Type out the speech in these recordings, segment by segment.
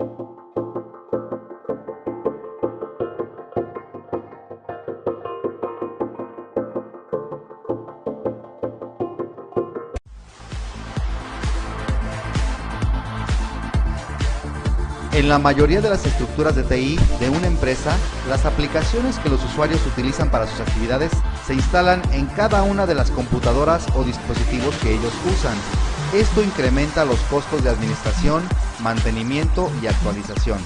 En la mayoría de las estructuras de TI de una empresa, las aplicaciones que los usuarios utilizan para sus actividades se instalan en cada una de las computadoras o dispositivos que ellos usan. Esto incrementa los costos de administración, mantenimiento y actualización.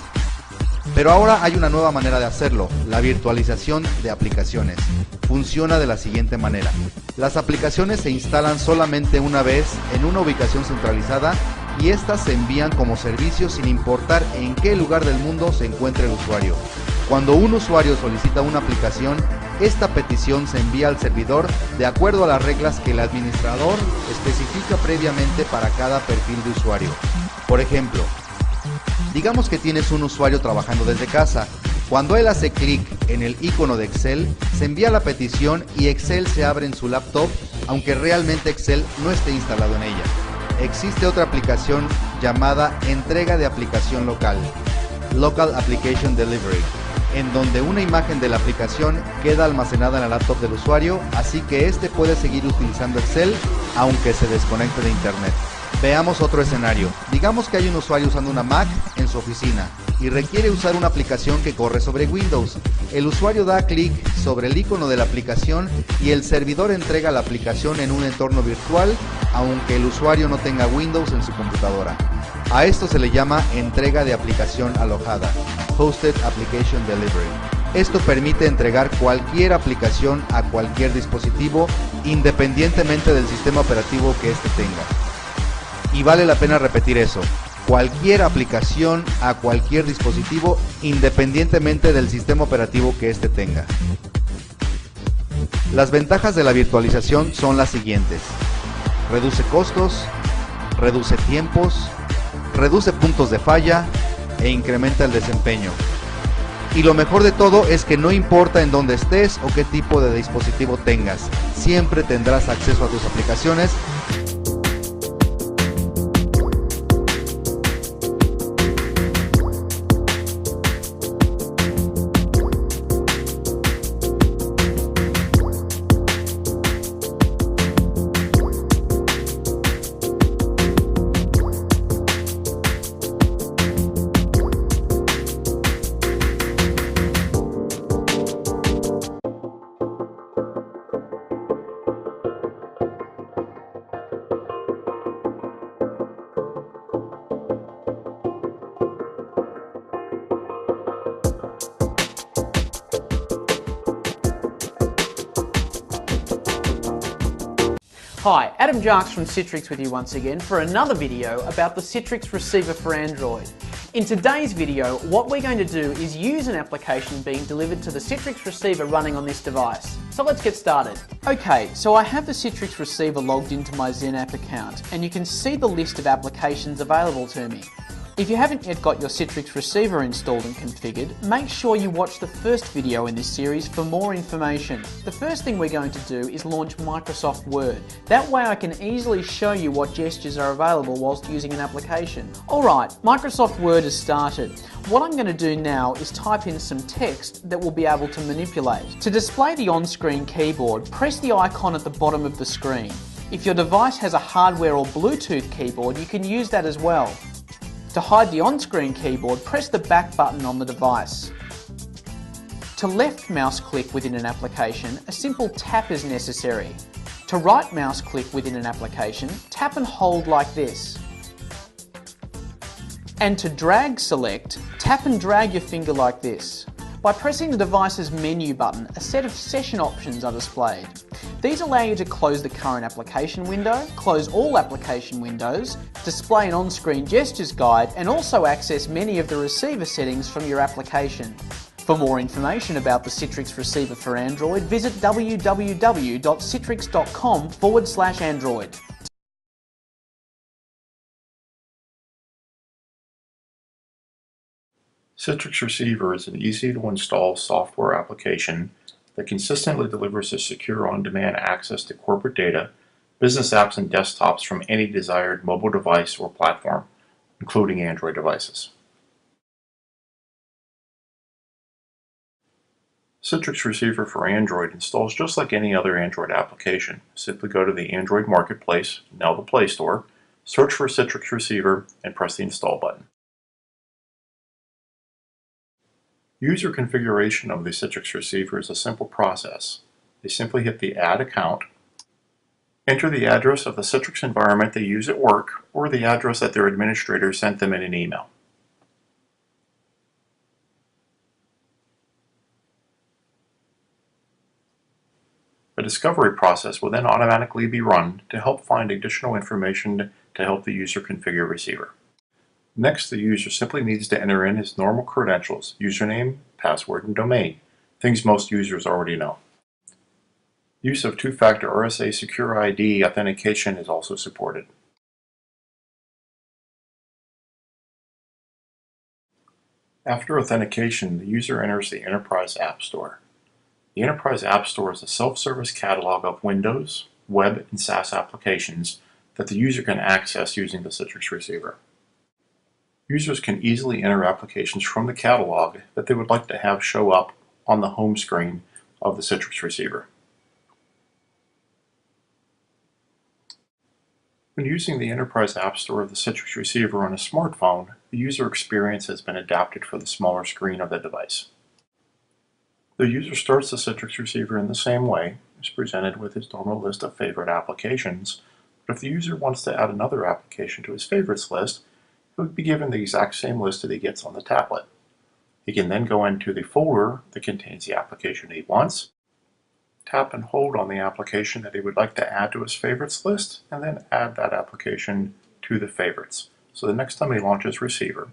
Pero ahora hay una nueva manera de hacerlo, la virtualización de aplicaciones. Funciona de la siguiente manera. Las aplicaciones se instalan solamente una vez en una ubicación centralizada y estas se envían como servicio sin importar en qué lugar del mundo se encuentre el usuario. Cuando un usuario solicita una aplicación, esta petición se envía al servidor de acuerdo a las reglas que el administrador especifica previamente para cada perfil de usuario. Por ejemplo, digamos que tienes un usuario trabajando desde casa. Cuando él hace clic en el icono de Excel, se envía la petición y Excel se abre en su laptop, aunque realmente Excel no esté instalado en ella. Existe otra aplicación llamada entrega de aplicación local, Local Application Delivery, en donde una imagen de la aplicación queda almacenada en la laptop del usuario, así que éste puede seguir utilizando Excel aunque se desconecte de Internet. Veamos otro escenario. Digamos que hay un usuario usando una Mac en su oficina y requiere usar una aplicación que corre sobre Windows. El usuario da clic sobre el icono de la aplicación y el servidor entrega la aplicación en un entorno virtual, aunque el usuario no tenga Windows en su computadora. A esto se le llama entrega de aplicación alojada, Hosted Application Delivery. Esto permite entregar cualquier aplicación a cualquier dispositivo, independientemente del sistema operativo que éste tenga. Y vale la pena repetir eso, cualquier aplicación a cualquier dispositivo independientemente del sistema operativo que éste tenga. Las ventajas de la virtualización son las siguientes: reduce costos, reduce tiempos, reduce puntos de falla e incrementa el desempeño. Y lo mejor de todo es que no importa en dónde estés o qué tipo de dispositivo tengas, siempre tendrás acceso a tus aplicaciones. Hi, Adam Jarks from Citrix with you once again for another video about the Citrix receiver for Android. In today's video, what we're going to do is use an application being delivered to the Citrix receiver running on this device. So let's get started. Okay, so I have the Citrix receiver logged into my XenApp account, and you can see the list of applications available to me. If you haven't yet got your Citrix receiver installed and configured, make sure you watch the first video in this series for more information. The first thing we're going to do is launch Microsoft Word. That way I can easily show you what gestures are available whilst using an application. Alright, Microsoft Word has started. What I'm going to do now is type in some text that we'll be able to manipulate. To display the on-screen keyboard, press the icon at the bottom of the screen. If your device has a hardware or Bluetooth keyboard, you can use that as well. To hide the on-screen keyboard, press the back button on the device. To left mouse click within an application, a simple tap is necessary. To right mouse click within an application, tap and hold like this. And to drag select, tap and drag your finger like this. By pressing the device's menu button, a set of session options are displayed. These allow you to close the current application window, close all application windows, display an on-screen gestures guide, and also access many of the receiver settings from your application. For more information about the Citrix receiver for Android, visit www.citrix.com/Android. Citrix Receiver is an easy-to-install software application that consistently delivers a secure on-demand access to corporate data, business apps, and desktops from any desired mobile device or platform, including Android devices. Citrix Receiver for Android installs just like any other Android application. Simply go to the Android Marketplace, now the Play Store, search for Citrix Receiver, and press the Install button. User configuration of the Citrix Receiver is a simple process. They simply hit the Add Account, enter the address of the Citrix environment they use at work, or the address that their administrator sent them in an email. A discovery process will then automatically be run to help find additional information to help the user configure Receiver. Next, the user simply needs to enter in his normal credentials, username, password, and domain, things most users already know. Use of two-factor RSA Secure ID authentication is also supported. After authentication, the user enters the Enterprise App Store. The Enterprise App Store is a self-service catalog of Windows, web, and SaaS applications that the user can access using the Citrix Receiver. Users can easily enter applications from the catalog that they would like to have show up on the home screen of the Citrix Receiver. When using the Enterprise App Store of the Citrix Receiver on a smartphone, the user experience has been adapted for the smaller screen of the device. The user starts the Citrix Receiver in the same way, is presented with his normal list of favorite applications, but if the user wants to add another application to his favorites list, he will be given the exact same list that he gets on the tablet. He can then go into the folder that contains the application he wants, tap and hold on the application that he would like to add to his favorites list, and then add that application to the favorites. So the next time he launches Receiver,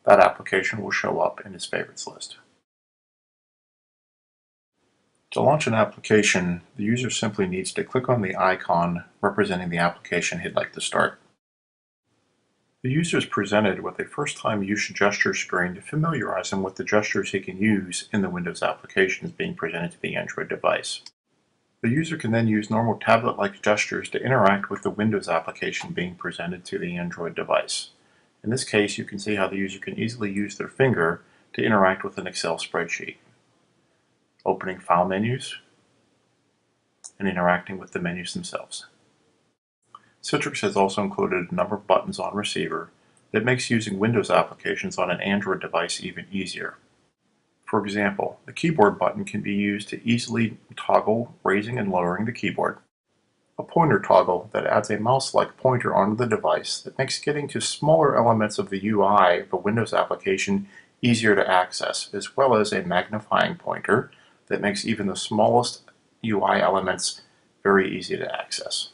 that application will show up in his favorites list. To launch an application, the user simply needs to click on the icon representing the application he'd like to start. The user is presented with a first-time use gesture screen to familiarize him with the gestures he can use in the Windows applications being presented to the Android device. The user can then use normal tablet-like gestures to interact with the Windows application being presented to the Android device. In this case, you can see how the user can easily use their finger to interact with an Excel spreadsheet, opening file menus, and interacting with the menus themselves. Citrix has also included a number of buttons on Receiver that makes using Windows applications on an Android device even easier. For example, the keyboard button can be used to easily toggle raising and lowering the keyboard. A pointer toggle that adds a mouse-like pointer onto the device that makes getting to smaller elements of the UI of a Windows application easier to access, as well as a magnifying pointer that makes even the smallest UI elements very easy to access.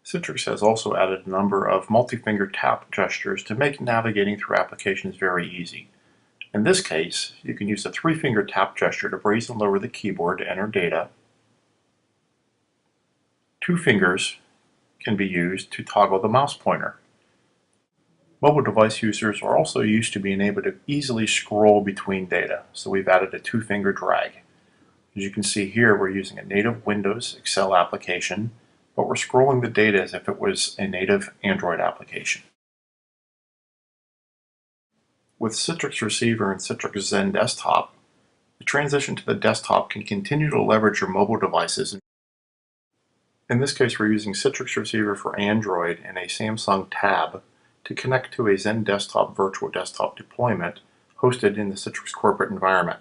Citrix has also added a number of multi-finger tap gestures to make navigating through applications very easy. In this case, you can use a 3-finger tap gesture to raise and lower the keyboard to enter data. 2 fingers can be used to toggle the mouse pointer. Mobile device users are also used to being able to easily scroll between data, so we've added a 2-finger drag. As you can see here, we're using a native Windows Excel application, but we're scrolling the data as if it was a native Android application. With Citrix Receiver and Citrix Zen Desktop, the transition to the desktop can continue to leverage your mobile devices. In this case, we're using Citrix Receiver for Android and a Samsung Tab to connect to a Zen Desktop virtual desktop deployment hosted in the Citrix corporate environment.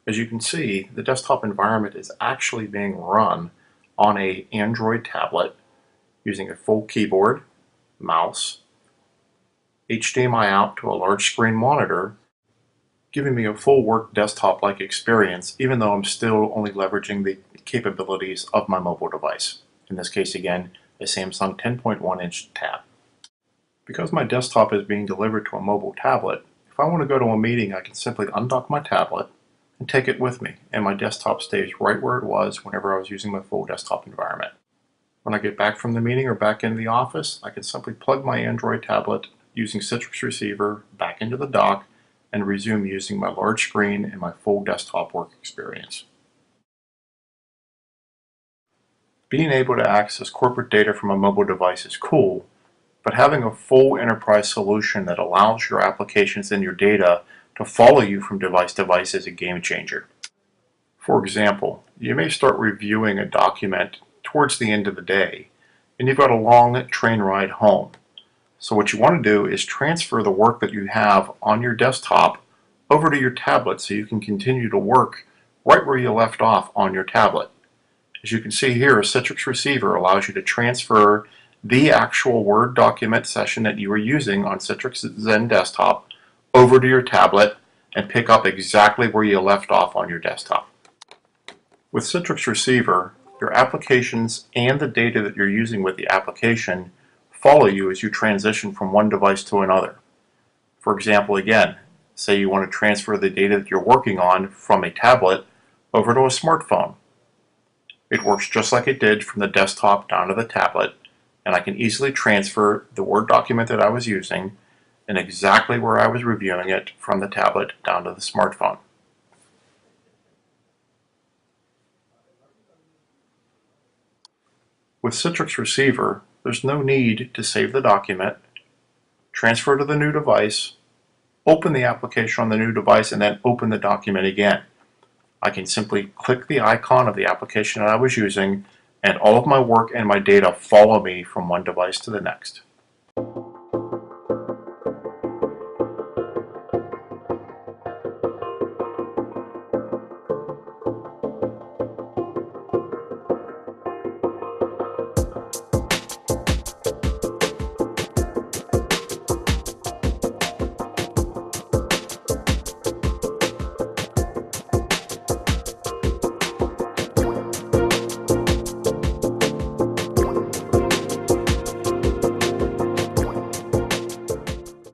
As you can see, the desktop environment is actually being run on an Android tablet using a full keyboard, mouse, HDMI out to a large screen monitor, giving me a full work desktop-like experience, even though I'm still only leveraging the capabilities of my mobile device. In this case, again, a Samsung 10.1-inch tab. Because my desktop is being delivered to a mobile tablet, if I want to go to a meeting, I can simply undock my tablet and take it with me, and my desktop stays right where it was whenever I was using my full desktop environment. When I get back from the meeting or back into the office, I can simply plug my Android tablet using Citrix Receiver back into the dock and resume using my large screen and my full desktop work experience. Being able to access corporate data from a mobile device is cool, but having a full enterprise solution that allows your applications and your data to follow you from device to device is a game changer. For example, you may start reviewing a document towards the end of the day, and you've got a long train ride home. So what you want to do is transfer the work that you have on your desktop over to your tablet so you can continue to work right where you left off on your tablet. As you can see here, a Citrix Receiver allows you to transfer the actual Word document session that you were using on Citrix Zen Desktop over to your tablet and pick up exactly where you left off on your desktop. With Citrix Receiver, your applications and the data that you're using with the application follow you as you transition from one device to another. For example, again, say you want to transfer the data that you're working on from a tablet over to a smartphone. It works just like it did from the desktop down to the tablet, and I can easily transfer the Word document that I was using and exactly where I was reviewing it from the tablet down to the smartphone. With Citrix Receiver, there's no need to save the document, transfer to the new device, open the application on the new device, and then open the document again. I can simply click the icon of the application that I was using, and all of my work and my data follow me from one device to the next.